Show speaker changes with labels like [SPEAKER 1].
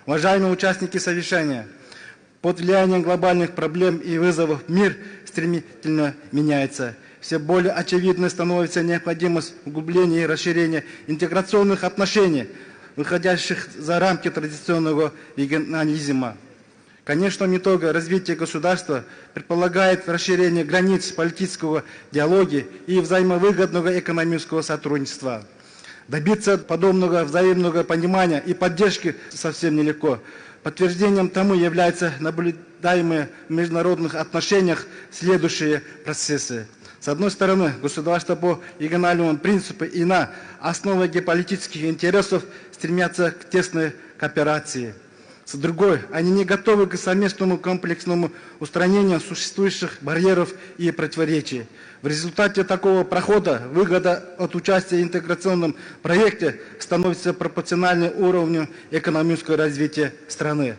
[SPEAKER 1] Уважаемые участники совещания, под влиянием глобальных проблем и вызовов мир стремительно меняется. Все более очевидной становится необходимость углубления и расширения интеграционных отношений, выходящих за рамки традиционного регионализма. Конечно, итог развития государства предполагает расширение границ политического диалога и взаимовыгодного экономического сотрудничества. Добиться подобного взаимного понимания и поддержки совсем нелегко. Подтверждением тому являются наблюдаемые в международных отношениях следующие процессы. С одной стороны, государства по региональному принципу и на основе геополитических интересов стремятся к тесной кооперации. С другой, они не готовы к совместному комплексному устранению существующих барьеров и противоречий. В результате такого прохода выгода от участия в интеграционном проекте становится пропорциональной уровню экономического развития страны.